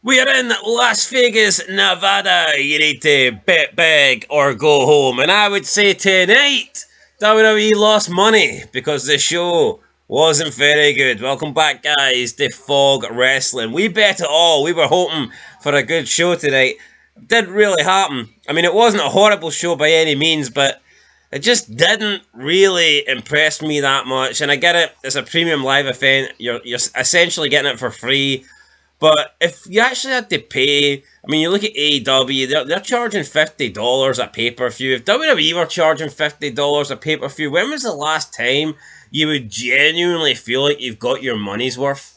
We are in Las Vegas, Nevada. You need to bet big or go home. And I would say tonight, WWE lost money because the show wasn't very good. Welcome back, guys, to Fog Wrestling. We bet it all. We were hoping for a good show tonight. Didn't really happen. I mean, it wasn't a horrible show by any means, but it just didn't really impress me that much. And I get it, it's a premium live event. You're essentially getting it for free. But if you actually had to pay, I mean, you look at AEW, they're charging $50 a pay-per-view. If WWE were charging $50 a pay-per-view, when was the last time you would genuinely feel like you've got your money's worth?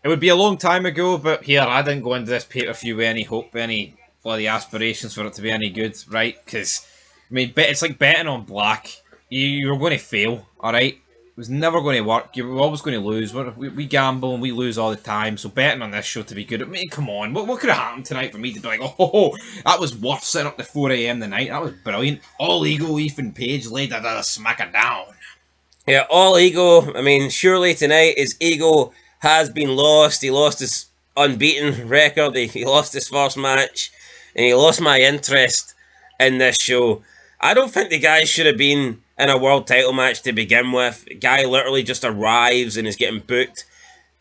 It would be a long time ago, but here, I didn't go into this pay-per-view with any hope, any bloody aspirations for it to be any good, right? Because, I mean, it's like betting on black. You're going to fail, alright? It was never going to work. You were always going to lose. We gamble and we lose all the time, so betting on this show to be good, I mean, come on. What could have happened tonight for me to be like, oh, that was worth sitting up to 4 a.m. the night. That was brilliant. All Ego, Ethan Page laid a smacker down. Yeah, all ego. I mean, surely tonight his ego has been lost. He lost his unbeaten record. He lost his first match. And he lost my interest in this show. I don't think the guy should have been in a world title match to begin with. The guy literally just arrives and is getting booked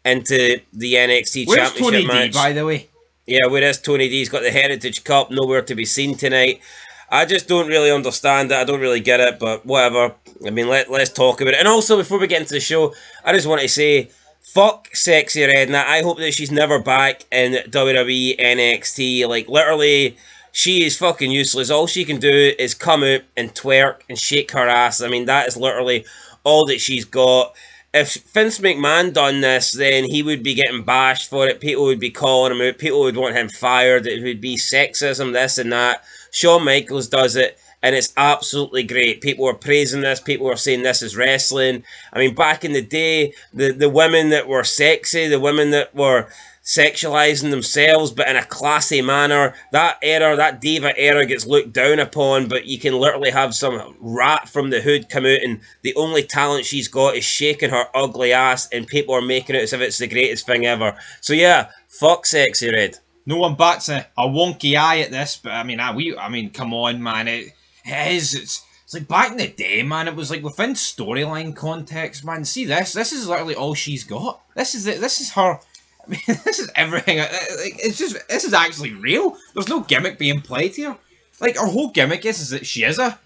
into the NXT Where's Championship Tony match. D, by the way? Yeah, where is Tony D? He's got the Heritage Cup, nowhere to be seen tonight. I just don't really understand it. I don't really get it, but whatever. I mean, let's talk about it. And also, before we get into the show, I just want to say, fuck Sexyy Red. Now, I hope that she's never back in WWE NXT. Like, literally, she is fucking useless. All she can do is come out and twerk and shake her ass. I mean, that is literally all that she's got. If Vince McMahon done this, then he would be getting bashed for it. People would be calling him out. People would want him fired. It would be sexism, this and that. Shawn Michaels does it, and it's absolutely great. People are praising this. People are saying this is wrestling. I mean, back in the day, the women that were sexy, the women that were sexualizing themselves, but in a classy manner, that era, that diva era gets looked down upon, but you can literally have some rat from the hood come out, and the only talent she's got is shaking her ugly ass, and people are making it as if it's the greatest thing ever. So yeah, fuck Sexyy Red. No one bats a wonky eye at this, but I mean, come on, man. It is. It's like back in the day, man. It was like within storyline context, man. See this? This is literally all she's got. This is it. This is her. I mean, this is everything. It's just. This is actually real. There's no gimmick being played here. Like her whole gimmick is that she is a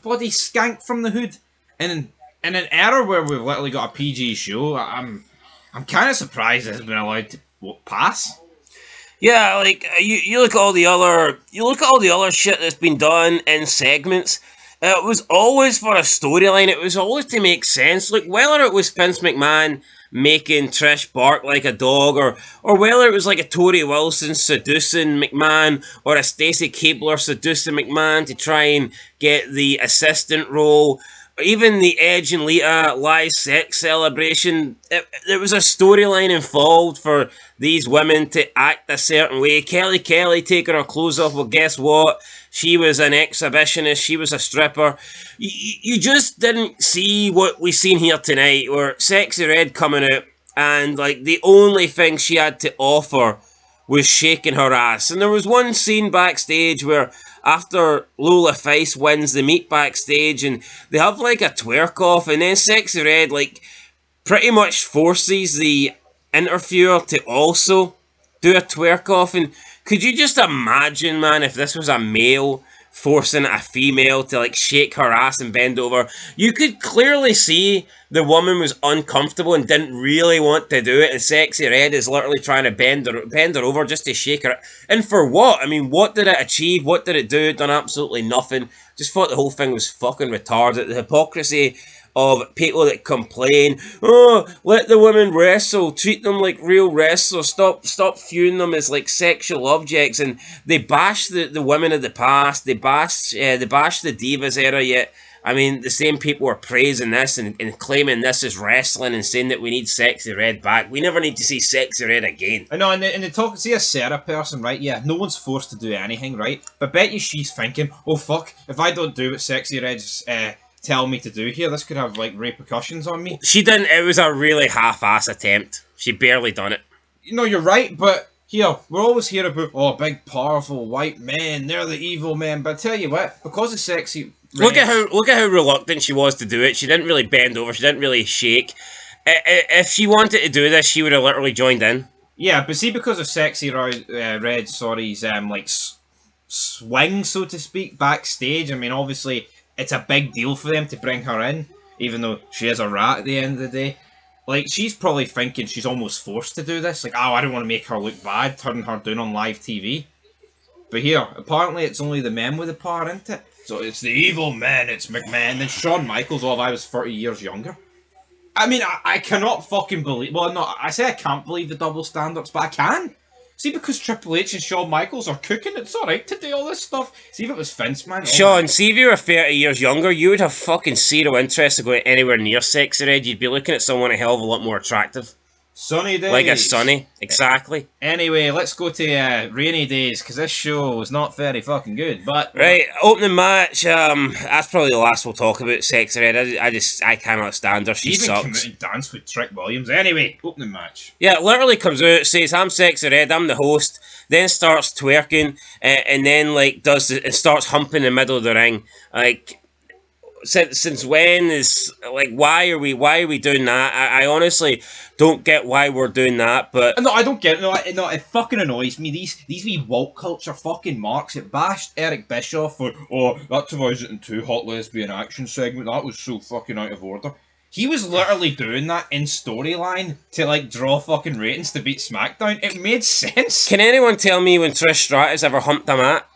bloody skank from the hood, and in an era where we've literally got a PG show, I'm kind of surprised it has been allowed to pass. Yeah, like you look at all the other shit that's been done in segments. It was always for a storyline. It was always to make sense. Like whether it was Vince McMahon making Trish bark like a dog, or whether it was like a Tori Wilson seducing McMahon, or a Stacey Keibler seducing McMahon to try and get the assistant role. Even the Edge and Lita live sex celebration, there was a storyline involved for these women to act a certain way. Kelly taking her clothes off, well, guess what? She was an exhibitionist. She was a stripper. You just didn't see what we seen here tonight, where Sexyy Red coming out, and like the only thing she had to offer was shaking her ass. And there was one scene backstage where after Lola Face wins the meet backstage, and they have like a twerk off, and then Sexyy Red like pretty much forces the interviewer to also do a twerk off. And could you just imagine, man, if this was a male forcing a female to like shake her ass and bend over? You could clearly see the woman was uncomfortable and didn't really want to do it, and Sexyy Red is literally trying to bend her over just to shake her. And for what? I mean, what did it achieve? What did it do? It done absolutely nothing. Just thought the whole thing was fucking retarded. The hypocrisy of people that complain, oh, let the women wrestle, treat them like real wrestlers, stop viewing them as like sexual objects. And they bash the women of the past, they bash the Divas era, yet I mean the same people are praising this and claiming this is wrestling and saying that we need Sexyy Red back. We never need to see Sexyy Red again. I know, and they talk, see a Sarah person, right? Yeah, no one's forced to do anything, right? But bet you she's thinking, oh fuck, if I don't do what Sexyy Red's tell me to do here, this could have like repercussions on me. She didn't. It was a really half-ass attempt. She barely done it. You know, you're right, but Here, we're always hear about, oh, big, powerful white men, they're the evil men. But I tell you what, because of Sexy Look at how reluctant she was to do it. She didn't really bend over. She didn't really shake. If she wanted to do this, she would have literally joined in. Yeah, but see, because of Sexy Red, sorry's swing, so to speak, backstage. I mean, obviously, it's a big deal for them to bring her in, even though she is a rat at the end of the day. Like, she's probably thinking she's almost forced to do this. Like, oh, I don't want to make her look bad, turning her down on live TV. But here, apparently, it's only the men with the power, isn't it? So it's the evil men, it's McMahon. Then Shawn Michaels, oh, if I was 30 years younger. I mean, I cannot fucking believe... Well, no, I say I can't believe the double standards, but I can. See, because Triple H and Shawn Michaels are cooking, it's alright to do all this stuff. See, if it was Vince, man... Sean, see if you were 30 years younger, you would have fucking zero interest in going anywhere near Sexy Red. You'd be looking at someone a hell of a lot more attractive. Sunny days. Like a Sunny, exactly. Anyway, let's go to rainy days, because this show was not very fucking good, but... Right, opening match, that's probably the last we'll talk about Sexy Red. I cannot stand her, she even sucks. Even come out and dance with Trick Williams. Anyway, opening match. Yeah, literally comes out, says, I'm Sexy Red, I'm the host, then starts twerking, and then, like, starts humping in the middle of the ring. Like... Since when is like why are we doing that? I honestly don't get why we're doing that, but no, I don't get it. No, it fucking annoys me. These wee woke culture fucking marks. It bashed Eric Bischoff for that divides in two hot lesbian action segment. That was so fucking out of order. He was literally doing that in storyline to like draw fucking ratings to beat SmackDown. It made sense. Can anyone tell me when Trish Stratus ever humped a mat?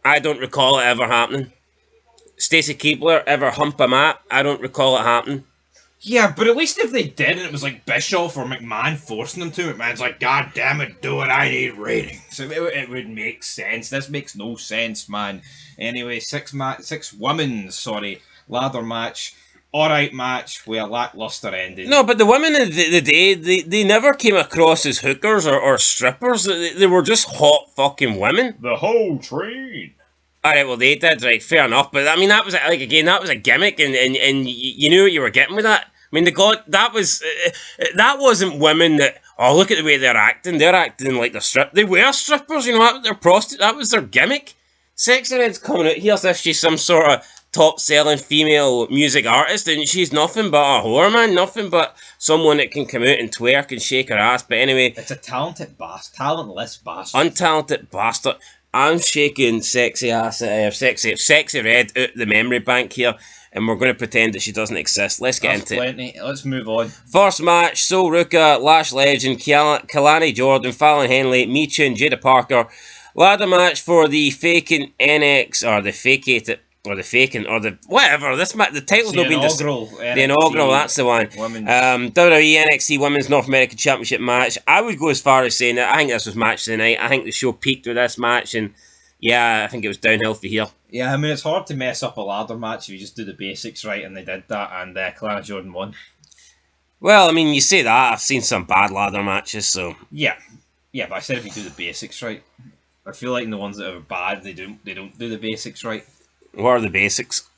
I don't recall it ever happening. Stacey Keibler ever hump a mat? I don't recall it happening. Yeah, but at least if they did and it was like Bischoff or McMahon forcing them to, McMahon's like, God damn it, do it, I need ratings. So it would make sense. This makes no sense, man. Anyway, six women's ladder match. Alright match with a lackluster ending. No, but the women of the day, they never came across as hookers or strippers. They were just hot fucking women. The whole train. Alright, well, they did, right, fair enough. But, I mean, that was, like, again, that was a gimmick, and you knew what you were getting with that. I mean, that wasn't women that, oh, look at the way they're acting. They're acting like they're they were strippers, you know, they're prostitutes. That was their gimmick. Sexy Red's coming out here as if she's some sort of top-selling female music artist, and she's nothing but a whore, man. Nothing but someone that can come out and twerk and shake her ass. But anyway... It's a talentless bastard. Untalented bastard. I'm shaking Sexy Red out the memory bank here, and we're going to pretend that she doesn't exist. Let's get into it. Let's move on. First match, Sol Ruka, Lash Legend, Kalani Jordan, Fallon Henley, Micha and Jada Parker. Ladder match for the faking NX, or the faking, or the whatever. The title's not been the inaugural. That's the one. WWE NXT Women's North American Championship match. I would go as far as saying that I think this was match of the night. I think the show peaked with this match, and yeah, I think it was downhill for here. Yeah, I mean it's hard to mess up a ladder match if you just do the basics right, and they did that, and Kalani Jordan won. Well, I mean, you say that. I've seen some bad ladder matches, so yeah, but I said if you do the basics right. I feel like in the ones that are bad, they don't do the basics right. What are the basics?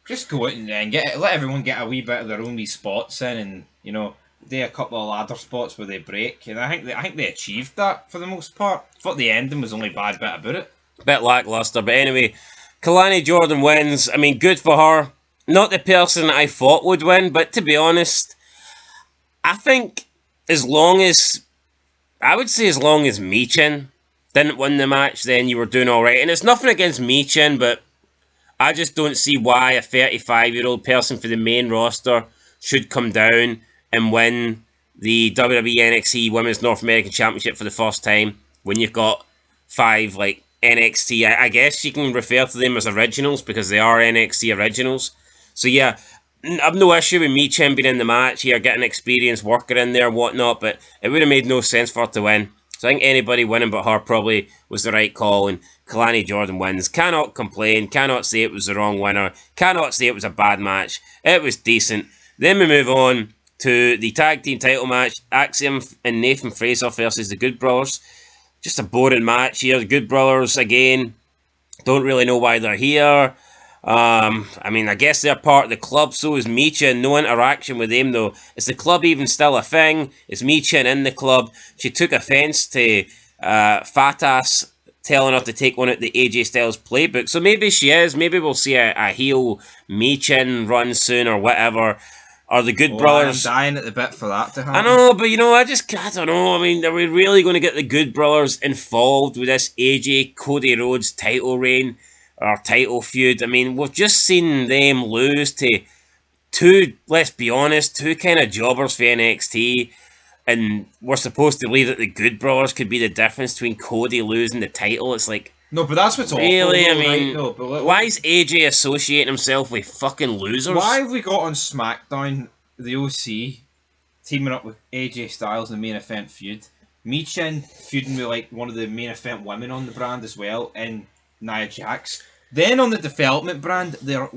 Just go out and let everyone get a wee bit of their own wee spots in, and do a couple of ladder spots where they break. And I think they achieved that for the most part. I thought the ending was the only bad bit about it. Bit lackluster, but anyway, Kalani Jordan wins. I mean, good for her. Not the person I thought would win, but to be honest, I think as long as Michin didn't win the match, then you were doing alright. And it's nothing against Michin, but I just don't see why a 35-year-old person for the main roster should come down and win the WWE NXT Women's North American Championship for the first time when you've got 5, like, NXT. I guess you can refer to them as originals because they are NXT originals. So yeah, I've no issue with Michin being in the match here, getting experienced worker in there and whatnot, but it would have made no sense for her to win. So I think anybody winning but her probably was the right call, and Kalani Jordan wins. Cannot complain, cannot say it was the wrong winner, cannot say it was a bad match. It was decent. Then we move on to the tag team title match, Axiom and Nathan Fraser versus the Good Brothers. Just a boring match here. The Good Brothers, again, don't really know why they're here. I mean, I guess they're part of the club, so is Michin. No interaction with them, though. Is the club even still a thing? Is Michin in the club? She took offence to Fatas telling her to take one out the AJ Styles playbook, so maybe she is. Maybe we'll see a heel Michin run soon or whatever. Are the Good Brothers... I'm dying at the bit for that to happen. I know, but I don't know. I mean, are we really going to get the Good Brothers involved with this AJ Cody Rhodes title reign or title feud? I mean, we've just seen them lose to two, let's be honest, two kind of jobbers for NXT, and we're supposed to believe that the Good Brothers could be the difference between Cody losing the title. It's like, no, but that's what's really, awful. I mean, right? No, but why is AJ associating himself with fucking losers? Why have we got on SmackDown the OC teaming up with AJ Styles in the main event feud? Michin feuding with like one of the main event women on the brand as well, and Nia Jax. Then on the development brand, they're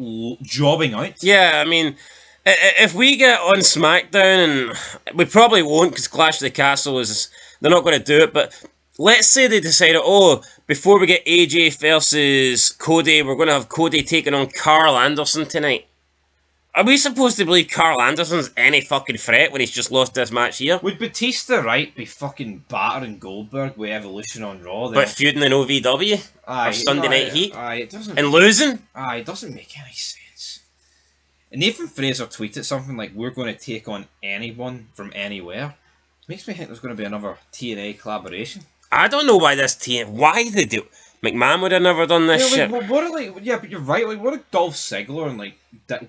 jobbing out. Yeah, I mean, if we get on SmackDown, and we probably won't because Clash of the Castle is, they're not going to do it, but let's say they decided, oh, before we get AJ versus Cody, we're going to have Cody taking on Carl Anderson tonight. Are we supposed to believe Carl Anderson's any fucking threat when he's just lost this match here? Would Batista, right, be fucking battering Goldberg with Evolution on Raw? But feuding in OVW? Or Sunday Night Heat? It doesn't. And losing? It doesn't make any sense. And Nathan Fraser tweeted something like, we're going to take on anyone from anywhere. Makes me think there's going to be another TNA collaboration. I don't know why this TNA... Why they do... McMahon would have never done this shit. Like, but you're right. Like, what if Dolph Ziggler and like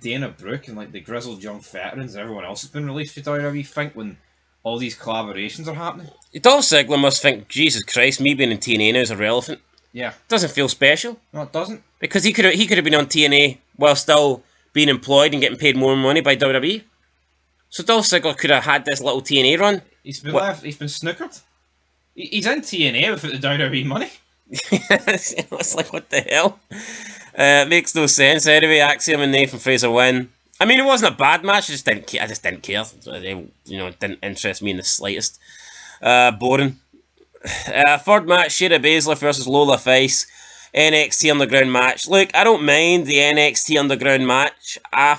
Dana Brooke and like the grizzled young veterans and everyone else has been released for WWE think when all these collaborations are happening? Dolph Ziggler must think, Jesus Christ, me being in TNA now is irrelevant. Yeah, doesn't feel special. No, it doesn't. Because he could have been on TNA while still being employed and getting paid more money by WWE. So Dolph Ziggler could have had this little TNA run. He's been snookered. He's in TNA without the WWE money. It's like, what the hell? It makes no sense. Anyway, Axiom and Nathan Fraser win. I mean, it wasn't a bad match. I just didn't care. It didn't interest me in the slightest. Boring. Third match: Shayna Baszler versus Lola Face. NXT Underground match. Look, I don't mind the NXT Underground match. I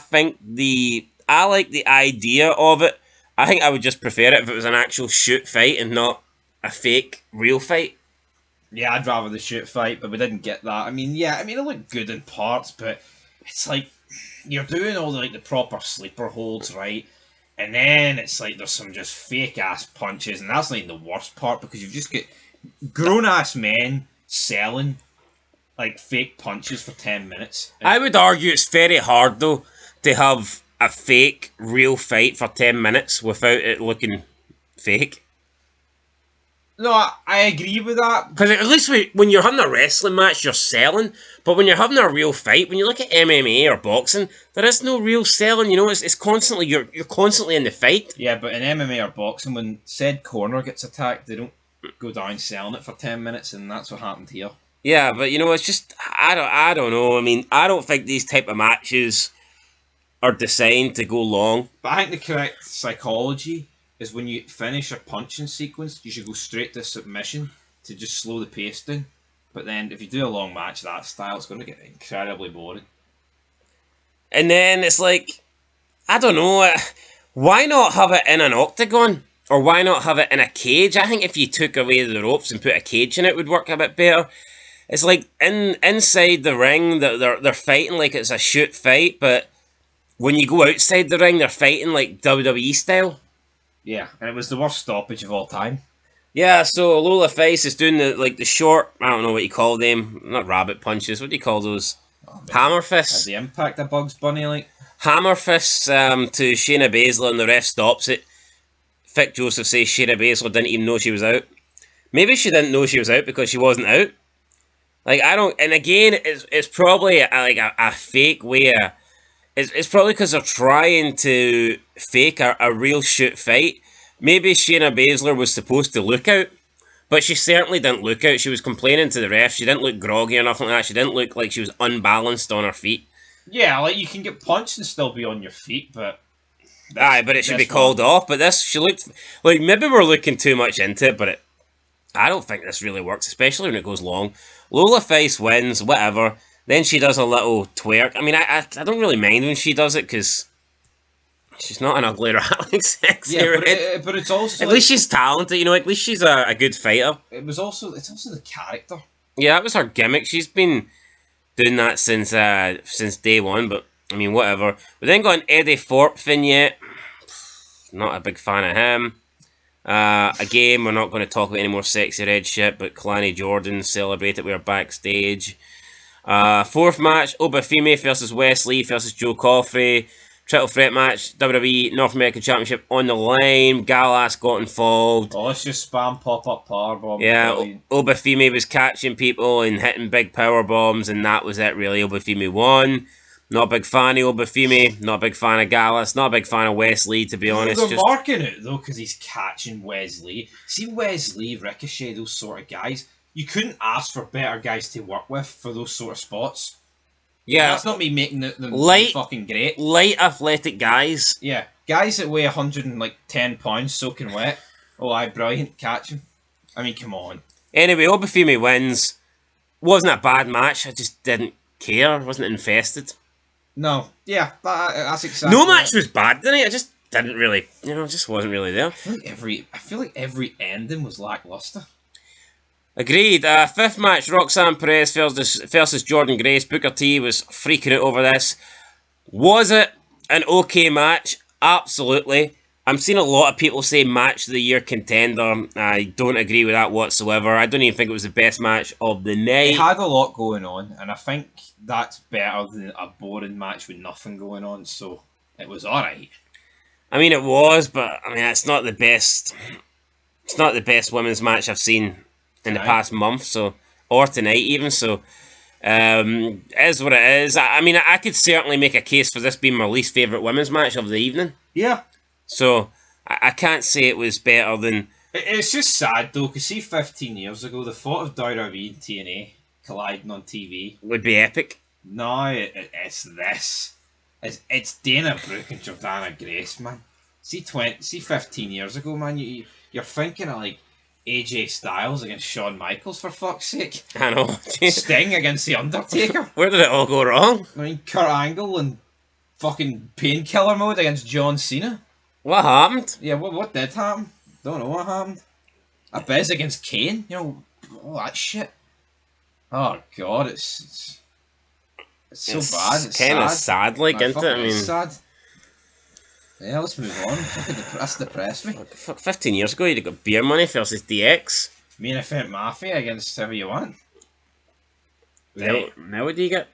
like the idea of it. I think I would just prefer it if it was an actual shoot fight and not a fake real fight. Yeah, I'd rather the shoot fight, but we didn't get that. I mean, it looked good in parts, but it's like you're doing all the proper sleeper holds, right? And then it's like there's some just fake ass punches, and that's like the worst part because you just get grown ass men selling like fake punches for 10 minutes. I would argue it's very hard though to have a fake real fight for 10 minutes without it looking fake. No, I agree with that. Because at least when you're having a wrestling match, you're selling. But when you're having a real fight, when you look at MMA or boxing, there is no real selling. You know, it's constantly you're constantly in the fight. Yeah, but in MMA or boxing, when said corner gets attacked, they don't go down selling it for 10 minutes, and that's what happened here. Yeah, but it's just I don't know. I mean, I don't think these type of matches are designed to go long. But I think the correct psychology is when you finish a punching sequence, you should go straight to submission to just slow the pace down. But then if you do a long match that style, it's going to get incredibly boring. And then it's like, I don't know, why not have it in an octagon? Or why not have it in a cage? I think if you took away the ropes and put a cage in it, would work a bit better. It's like inside the ring, they're fighting like it's a shoot fight, but when you go outside the ring, they're fighting like WWE style. Yeah, and it was the worst stoppage of all time. Yeah, so Lola Face is doing the short, I don't know what you call them, not rabbit punches, what do you call those? Hammer fists. The impact of Bugs Bunny, like. Hammer fists to Shayna Baszler, and the ref stops it. Vic Joseph says Shayna Baszler didn't even know she was out. Maybe she didn't know she was out because she wasn't out. Like, I don't, and again, it's probably a fake way. It's probably because they're trying to fake a real shoot fight. Maybe Shayna Baszler was supposed to look out, but she certainly didn't look out. She was complaining to the ref. She didn't look groggy or nothing like that. She didn't look like she was unbalanced on her feet. Yeah, like you can get punched and still be on your feet, but... Aye, but it should be called off. But this, she looked... Like, maybe we're looking too much into it, but I don't think this really works, especially when it goes long. Lola Face wins, whatever. Then she does a little twerk. I mean, I don't really mind when she does it because she's not an ugly rat like Sexy Yeah, Red. but it's also At least she's talented, you know. At least she's a good fighter. it's also the character. Yeah, that was her gimmick. She's been doing that since day one. But I mean, whatever. We then got an Eddie Thorpe vignette. Not a big fan of him. Again, we're not going to talk about any more Sexy Red shit, but Kalani Jordan celebrated we were backstage. Fourth match, Obafemi versus Wesley versus Joe Coffey. Triple threat match, WWE North American Championship on the line. Gallas got involved. Oh, let's just spam pop-up powerbomb. Yeah, Obafemi was catching people and hitting big power bombs, and that was it really. Obafemi won. Not a big fan of Obafemi, not a big fan of Gallus, not a big fan of Wesley, to be honest. They're marking it, though, because he's catching Wesley. See Wesley, Ricochet, those sort of guys. You couldn't ask for better guys to work with for those sort of spots. Yeah. That's not me making them light, fucking great. Light, athletic guys. Yeah. Guys that weigh 110 pounds soaking wet. Oh, aye, brilliant. Catching. I mean, come on. Anyway, Obafemi wins. Wasn't a bad match. I just didn't care. Wasn't invested. No, yeah, that's exactly. No match was bad, didn't it? I just didn't really, just wasn't really there. I feel like every ending was lackluster. Agreed. Fifth match, Roxanne Perez versus Jordan Grace. Booker T was freaking out over this. Was it an okay match? Absolutely. I'm seeing a lot of people say match of the year contender. I don't agree with that whatsoever. I don't even think it was the best match of the night. It had a lot going on, and I think that's better than a boring match with nothing going on, so it was alright. I mean, it was, but I mean, it's not the best. It's not the best women's match I've seen in the past month, or tonight even. So, is what it is. I mean, I could certainly make a case for this being my least favourite women's match of the evening. Yeah. So, I can't say it was better than... It's just sad, though, because see 15 years ago, the thought of WWE and TNA colliding on TV... would be epic. No, it's this. It's Dana Brooke and Jordana Grace, man. See 15 years ago, man, you're thinking of, like, AJ Styles against Shawn Michaels, for fuck's sake. I know. Sting against The Undertaker. Where did it all go wrong? I mean, Kurt Angle and fucking Painkiller Mode against John Cena. What happened? Yeah, what did happen? Don't know what happened. A Biz against Kane, all that shit. Oh god, it's so bad. It's kind of sad, like, isn't it? I mean, sad. Yeah, let's move on. That's depressed me. Fuck, 15 years ago, you'd got Beer Money versus DX. Main Event Mafia against whoever you want. Now what do you get?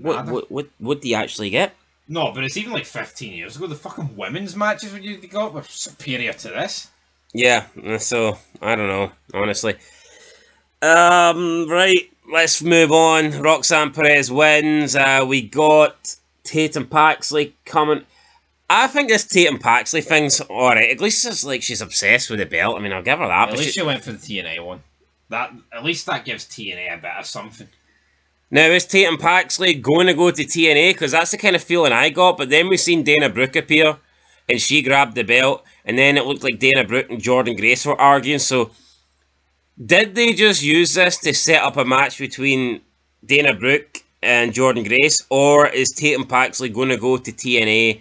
What do you actually get? No, but it's even like 15 years ago. The fucking women's matches you got were superior to this. Yeah, so, I don't know, honestly. Right, let's move on. Roxanne Perez wins. We got Tatum Paxley coming. I think this Tatum Paxley thing's alright. At least it's like she's obsessed with the belt. I mean, I'll give her that. At least she went for the TNA one. At least that gives TNA a bit of something. Now, is Tatum Paxley going to go to TNA? Because that's the kind of feeling I got. But then we seen Dana Brooke appear, and she grabbed the belt, and then it looked like Dana Brooke and Jordan Grace were arguing. So, did they just use this to set up a match between Dana Brooke and Jordan Grace, or is Tatum Paxley going to go to TNA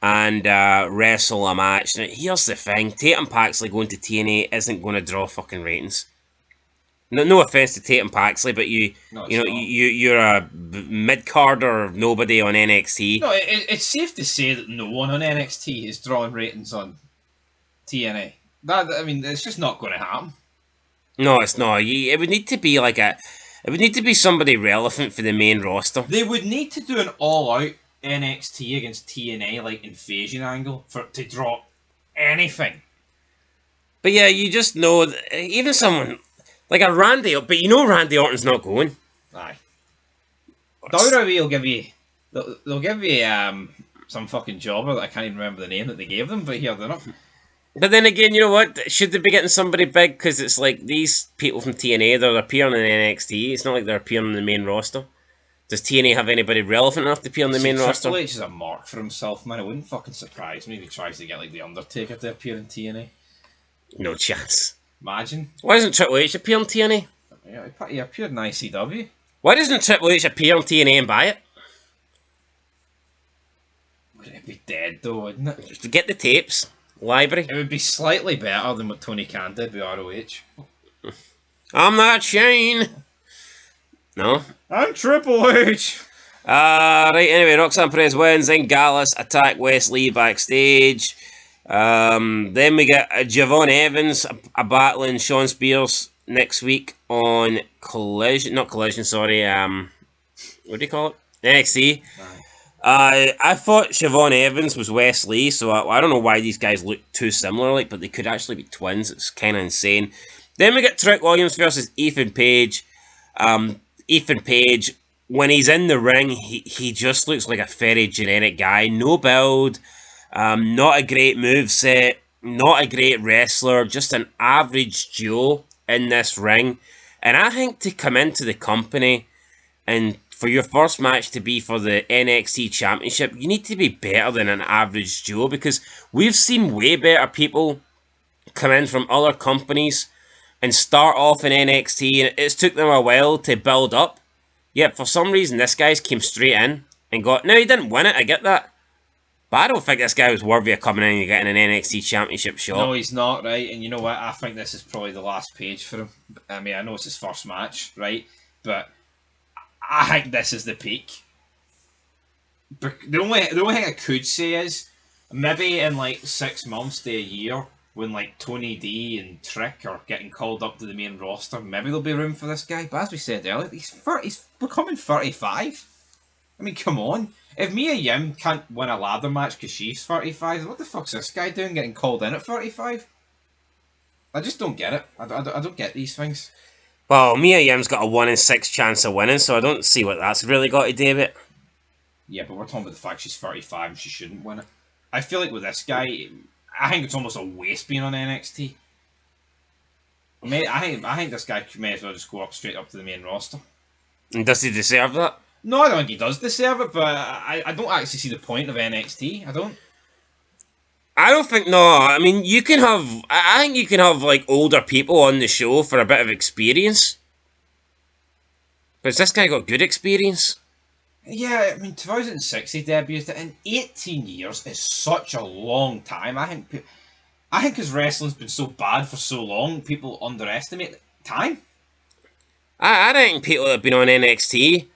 and wrestle a match? Now, here's the thing: Tatum Paxley going to TNA isn't going to draw fucking ratings. No offense to Tatum Paxley, but you're a mid-carder nobody on NXT. No, it's safe to say that no one on NXT is drawing ratings on TNA. I mean, it's just not going to happen. No, it's not. It would need to be like it would need to be somebody relevant for the main roster. They would need to do an all-out NXT against TNA like invasion angle to draw anything. But yeah, you just know that even someone like a Randy, but you know Randy Orton's not going. Aye. WWE will give you, they'll give you some fucking jobber that I can't even remember the name that they gave them, but here they're not. But then again, you know what? Should they be getting somebody big? Because it's like these people from TNA, they're appearing in NXT. It's not like they're appearing on the main roster. Does TNA have anybody relevant enough to appear on the main roster? Triple H is a mark for himself, man. It wouldn't fucking surprise me if he tries to get like The Undertaker to appear in TNA. No chance. Imagine. Why doesn't Triple H appear on TNA? Yeah, he appeared in ICW. Why doesn't Triple H appear on TNA and buy it? Would it be dead though, wouldn't it? Just to get the tapes. Library. It would be slightly better than what Tony Khan did with ROH. I'm not Shane. No? I'm Triple H. Right, anyway, Roxanne Perez wins, then Gallus attack Wes Lee backstage. Then we get Javon Evans battling Sean Spears next week on Collision, sorry, what do you call it? NXT. I thought Siobhan Evans was Wes Lee, so I don't know why these guys look too similar, but they could actually be twins. It's kind of insane. Then we get Trick Williams versus Ethan Page. Ethan Page, when he's in the ring, he just looks like a very generic guy. No build, not a great moveset, not a great wrestler, just an average Joe in this ring. And I think to come into the company and for your first match to be for the NXT Championship, you need to be better than an average Joe, because we've seen way better people come in from other companies and start off in NXT, and it's took them a while to build up. Yet for some reason, this guy's came straight in and got... Now, he didn't win it, I get that. But I don't think this guy was worthy of coming in and getting an NXT Championship shot. No, he's not, right? And you know what? I think this is probably the last page for him. I mean, I know it's his first match, right? But I think this is the peak. But the only thing I could say is, maybe in like 6 months to a year, when like Tony D and Trick are getting called up to the main roster, maybe there'll be room for this guy. But as we said earlier, he's becoming 35. I mean, come on. If Mia Yim can't win a ladder match because she's 35, what the fuck's this guy doing getting called in at 35? I just don't get it. I don't get these things. Well, Mia Yim's got a 1 in 6 chance of winning, so I don't see what that's really got to do with it. Yeah, but we're talking about the fact she's 35 and she shouldn't win it. I feel like with this guy, I think it's almost a waste being on NXT. I think this guy may as well just go straight up to the main roster. And does he deserve that? No, I don't think he does deserve it, but I don't actually see the point of NXT. I don't think, no. I mean, you can have... I think you can have, like, older people on the show for a bit of experience. Because this guy got good experience. Yeah, I mean, 2006 he debuted, and 18 years is such a long time. I think his wrestling's been so bad for so long, people underestimate time. I think people that have been on NXT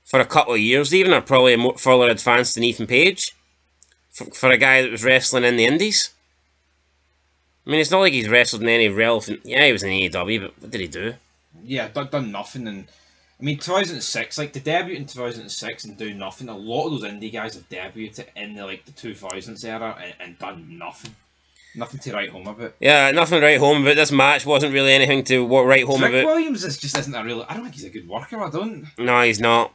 for a couple of years even are probably more further advanced than Ethan Page. For a guy that was wrestling in the Indies. I mean, it's not like he's wrestled in any relevant... Yeah, he was in AEW, but what did he do? Yeah, done nothing. And I mean, 2006, like, to debut in 2006 and do nothing, a lot of those indie guys have debuted in the 2000s era and done nothing. Nothing to write home about. Yeah, nothing to write home about. This match wasn't really anything to write home about. Rick Williams isn't a real... I don't think he's a good worker, I don't. No, he's not.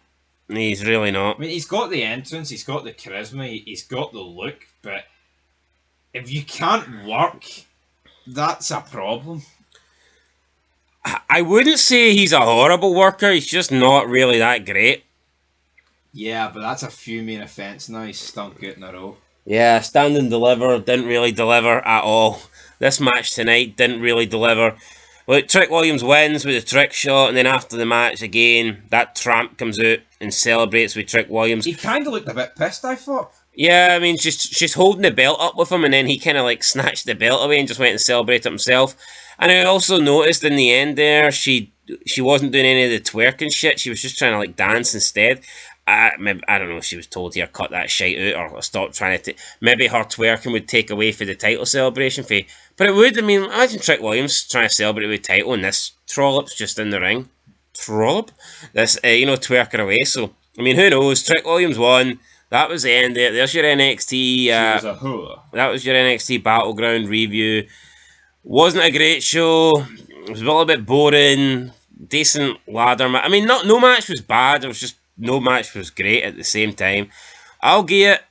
He's really not. I mean, he's got the entrance, he's got the charisma, he's got the look, but if you can't work, that's a problem. I wouldn't say he's a horrible worker, he's just not really that great. Yeah, but that's a few main events now, he's stunk it in a row. Yeah, stand and deliver, didn't really deliver at all. This match tonight didn't really deliver. Look, Trick Williams wins with a trick shot, and then after the match again, that tramp comes out and celebrates with Trick Williams. He kind of looked a bit pissed, I thought. Yeah, I mean, she's holding the belt up with him, and then he kind of like snatched the belt away and just went and celebrated himself. And I also noticed in the end there, she wasn't doing any of the twerking shit. She was just trying to like dance instead. I don't know if she was told here, cut that shit out or stop trying to... Maybe her twerking would take away for the title celebration fee. But it would. I mean, imagine Trick Williams trying to celebrate with the title and this trollop's just in the ring. Trollop? This, twerking away. So, I mean, who knows? Trick Williams won. That was the end there. There's your NXT... she was a whore. That was your NXT Battleground review. Wasn't a great show. It was a little bit boring. Decent ladder match. I mean, no match was bad. It was just... No match was great at the same time. I'll give it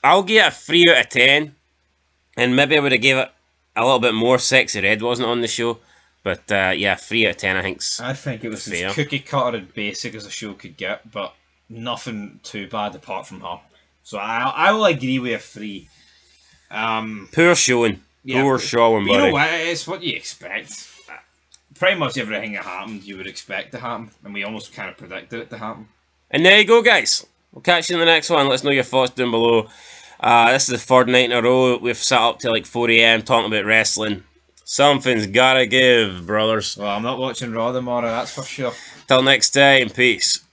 a 3 out of 10. And maybe I would have gave it a little bit more. Sexy Red wasn't on the show. But yeah, 3 out of 10 I think it was fair. As cookie cutter and basic as a show could get, but nothing too bad apart from her. So I will agree with a 3. Poor showing. Yeah, Poor showing, buddy. You know what? It's what you expect. pretty much everything that happened you would expect to happen, and we almost kind of predicted it to happen. And there you go, guys. We'll catch you in the next one. Let us know your thoughts down below. This is the third night in a row. We've sat up till like 4 a.m. talking about wrestling. Something's gotta give, brothers. Well, I'm not watching Raw tomorrow, that's for sure. Till next time, peace.